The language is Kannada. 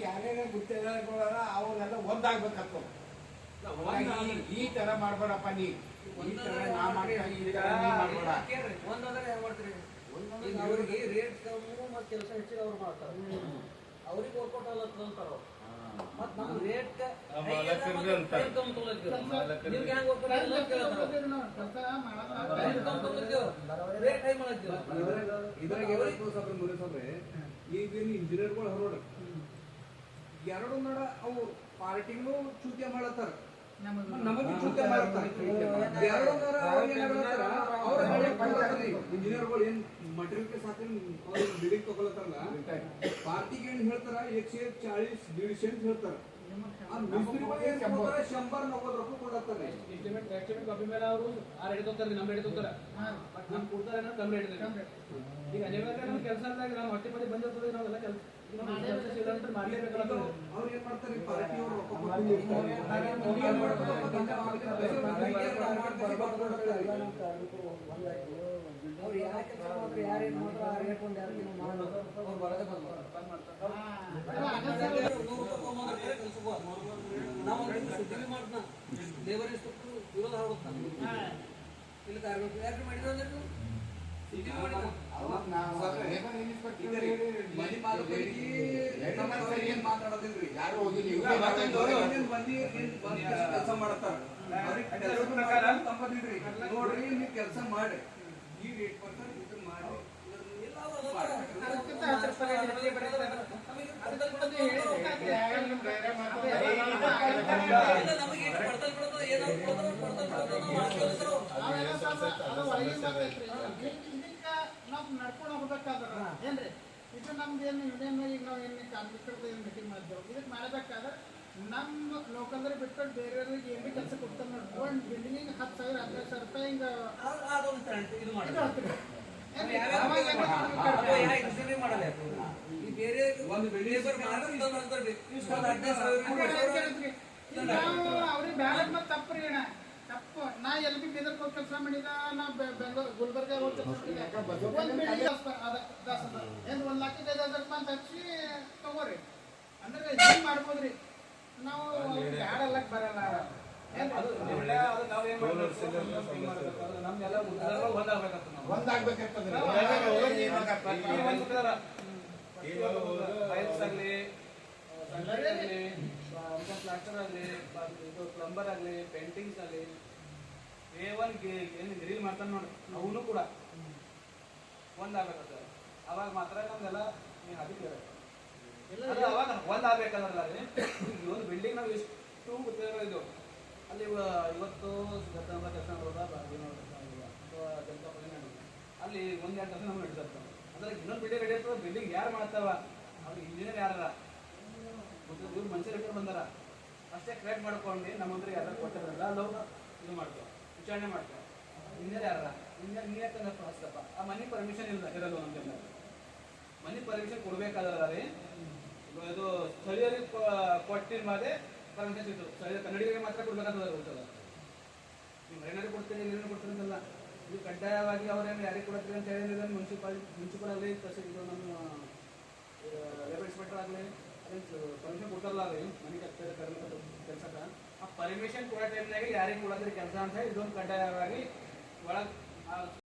ಯಾರ್ಯಾರ ಗುತ್ತಿಗೆದಾರ ಅವರೆಲ್ಲ ಒಂದಾಗ್ಬೇಕಂತ ಈ ತರ ಮಾಡ್ಬೇಡಪ್ಪ ನೀ ಈ ತರ ನಾ ಮಾಡ್ಬೇಡ ಅವ್ರಿಗೆ ರೇಟ್ ಕಮ್ಮು ಮತ್ತು ಕೆಲಸ ಹೆಚ್ಚಿಗೆ ಅವ್ರು ಮಾಡ್ತಾರೆ ಅವ್ರಿಗೆ ವರ್ಕೌಟ್ ಆಗ್ಲತ್ತಂತಾರ ಮತ್ತು ನಮ್ಮ ರೇಟ್ ನಿಮ್ಗೆ ಹೆಂಗೆ ರೇಟ್ ಹೈ ಮಾಡತ್ತೀವಿ ಈಗೇನು ಇಂಜಿನಿಯರ್ಗಳು ಹೊರೋಡ ಎರಡು ನೋಡ ಅವು ಪಾರ್ಟಿಗೂ ಚೂತ್ಯ ಮಾಡತ್ತಾರ ನಮಗೆ ಚೂತ್ಯ ಮಾಡತ್ತಾರ ಎರಡು ಅವ್ರ ಇಂಜಿನಿಯರ್ಗಳು ಏನ್ ಮಟೀರಿಯಲ್ ಸಾಕ ಬಿಲ್ಡಿಂಗ್ ತಗೊಳತ್ತಾರಲ್ಲ ಪಾರ್ಟಿಗೆ ಏನ್ ಹೇಳ್ತಾರ 140-150 ಅಂತ ಹೇಳ್ತಾರ ₹100-90 ಕೊಡತ್ತಾರೆ ಎಸ್ಟಿಮೇಟ್ ಕಾಪಿ ಮೇಲೆ ಅವರು ಆ ರೇಟ್ ತಗೋತಾರೆ ನಮ್ಮ ರೇಟ್ ತಗೋತಾರೆ ಬಟ್ ನಮ್ಗೆ ಕೊಡ್ತಾರೆ ಅನ್ನೋ ಕಮ್ಮಿ ರೇಟ್ ಈಗ ಅನಿವಾರ್ಯ ನಮ್ಮ ಕೆಲಸ ಅಂದಾಗ ನಾವು ಹೊಟ್ಟೆ ಪಡಿ ಬಂದಿರ್ತದೆ ನಾವೆಲ್ಲ ಕೆಲಸ ಮಾಡ್ಲೇಬೇಕಲ್ಲ ಅವ್ರು ಏನ್ ಮಾಡ್ತಾರೆ ಪಾರ್ಟಿ ಅವರು ಅವ್ರು ಯಾರೇನು ಮಾಡಿದ್ರು ಆ ರೇಟ್ ಒಂದು ಯಾರು ಮಾಡೋದು ಅವ್ರು ಬರೋದೇ ಬಂದು ನಾವು ಸುದ್ದಿ ಮಾಡ್ತಾನ ಲೇಬರ್ ಇನ್ಸ್ಪೆಕ್ಟರ್ ವಿರೋಧ ಹೊರಡ್ತಾನೆ ಇಲ್ಲಿ ಕಾರ್ಮಿಕ ಯಾರು ಮಾಡಿದ್ರು ಅಂದ್ರೆ ಮಾತಾಡೋದಿಲ್ರಿ ಯಾರು ಕೆಲಸ ಮಾಡತ್ತಾರ ನೋಡ್ರಿ ನೀವು ಕೆಲಸ ಮಾಡಿ ಈ ರೇಟ್ ಬರ್ತಾರೆ ಇದು ಮಾಡಿ ನಾವು ನಡ್ಕೊಂಡು ಹೋಗ್ಬೇಕಾದ್ರ ಏನ್ರಿ ಇದು ನಮ್ದೇನು ಇದೇನು ಈಗ ನಾವು ಏನು ಕಾರ್ಮಿಕರದ್ದು ಏನು ಮೀಟಿಂಗ್ ಮಾಡಿದ್ದೆವು ಇದಕ್ಕೆ ಮಾಡಬೇಕಾದ್ರೆ ನಮ್ಮ ಲೋಕಲ್ದವ್ರಿಗೆ ಬಿಟ್ಬಿಟ್ಟು ಬೇರೆಯವ್ರಿಗೆ ಏನು ಭೀ ಕೆಲಸ ಕೊಡ್ತಾರೆ ನೋಡಿ ಒಂದು ಬಿಲ್ಡಿಂಗಿಗೆ 10,000-15,000 ರೂಪಾಯಿ ಹಿಂಗೆ ಅವ್ರಿಗೆ ಬ್ಯಾಡ ಮತ್ತೆ ತಪ್ಪ್ರಿ ಅಣ್ಣ ತಪ್ಪು ನಾ ಎಲ್ಲಿ ಬಿ ಬೀದರ್ ಹೋಗಿ ಕೆಲಸ ಮಾಡಿದ ನಾ ಬೆಂಗಳೂರು ಗುಲ್ಬರ್ಗ ಹೋಗಿ ಕೆಲಸ ಮಾಡಿದ ಏನು 1,55,000 ರೂಪಾಯಿ ಅಂತ ಹಚ್ಚಿ ತಗೋರಿ ಅಂದ್ರೆ ಏನು ಮಾಡ್ಬೋದ್ರಿ ನಾವು ಬ್ಯಾಡ ಅಲ್ಲಕ್ಕೆ ಬರಲ್ಲ ಪ್ಲಾಸ್ಟರ್ ಆಗಲಿ ಇದು ಪ್ಲಂಬರ್ ಆಗಲಿ ಪೇಂಟಿಂಗ್ಸ್ ಆಗಲಿ A1 ಏನು ಗ್ರಿಲ್ ಮಾಡ್ತಾನೆ ನೋಡಿ ಅವನು ಕೂಡ ಒಂದಾಗಬೇಕಂತ ಅವಾಗ ಮಾತ್ರ ನಮ್ದೆಲ್ಲ ಅದಕ್ಕೆ ಅವಾಗ ಒಂದಾಗಬೇಕಂದ್ರಲ್ಲ ರೀ ಒಂದು ಬಿಲ್ಡಿಂಗ್ ನಾವು ಎಷ್ಟು ಇದು ಅಲ್ಲಿ ಇವತ್ತು ಕೆಲಸ ನೋಡ್ದ ಅಥವಾ ಜನತಾಪತಿ ಅಲ್ಲಿ 1-2 ಕೆಲಸ ನಮ್ಗೆ ನಡೀತಾರೆ ಅಂದ್ರೆ ಇನ್ನೊಂದು ಬಿಲ್ಡಿಂಗ್ ರೆಡಿ ಇರ್ತದೆ ಬಿಲ್ಡಿಂಗ್ ಯಾರು ಮಾಡ್ತಾವ ಅವ್ರಿಗೆ ಇಂಜಿನಿಯರ್ ಯಾರ ಇವ್ರು ಮನುಷ್ಯರು ಬಂದಾರ ಅಷ್ಟೇ ಕ್ರಿಯೇಟ್ ಮಾಡ್ಕೊಂಡು ನಮ್ಮಂದ್ರೆ ಯಾರು ಕೊಟ್ಟಿರಲ್ಲ ಲೋಕ ಇದು ಮಾಡ್ತಾವ ವಿಚಾರಣೆ ಮಾಡ್ತಾವ ಇಂಜಿನಿಯರ್ ಯಾರ ಇಂಜಿನಿಯರ್ ನೀ ಯಾಕಂದ್ರೆ ಹಸ್ತಪ್ಪ ಆ ಮನಿ ಪರ್ಮಿಷನ್ ಇರಲ್ಲ ನಮ್ಗೆಲ್ಲ ಮನಿ ಪರ್ಮಿಷನ್ ಕೊಡ್ಬೇಕಾದ್ರೆ ರೀ ಇದು ಸ್ಥಳೀಯರಿಗೆ ಕೊಟ್ಟಿನ ಮಾದೇ ಪರ್ಮಿಷನ್ ಸಿಗ್ತದೆ ಸ್ಥಳೀಯ ಕನ್ನಡಿಗರಿಗೆ ಮಾತ್ರ ಕೊಡ್ಬೇಕಂತ ಗೊತ್ತಲ್ಲ ನೀವು ಮರಿನಾರಿಗೆ ಕೊಡ್ತೀರಿ ನೀರೇನು ಕೊಡ್ತೀರಿ ಅಂತಲ್ಲ ಇದು ಕಡ್ಡಾಯವಾಗಿ ಅವ್ರೇನು ಯಾರಿಗೆ ಕೊಡ್ತೀರಿ ಅಂತ ಹೇಳಿದ್ರೆ ಮುನ್ಸಿಪಲ್ ಆಗಲಿ ಇದು ನಮ್ಮ ಲೇಬರ್ ಇನ್ಸ್ಪೆಕ್ಟರ್ ಆಗಲಿ ಅದೇನು ಪರ್ಮಿಷನ್ ಕೊಡ್ತಾರಲ್ಲ ರೀ ಮನೆ ಕೆಲಸಕ್ಕೆ ಆ ಪರ್ಮಿಷನ್ ಕೊಡೋ ಟೈಮ್ನಾಗೆ ಯಾರಿಗೆ ಕೊಡೋದ್ರಿ ಕೆಲಸ ಅಂತ ಇದೊಂದು ಕಡ್ಡಾಯವಾಗಿ ಒಳಗೆ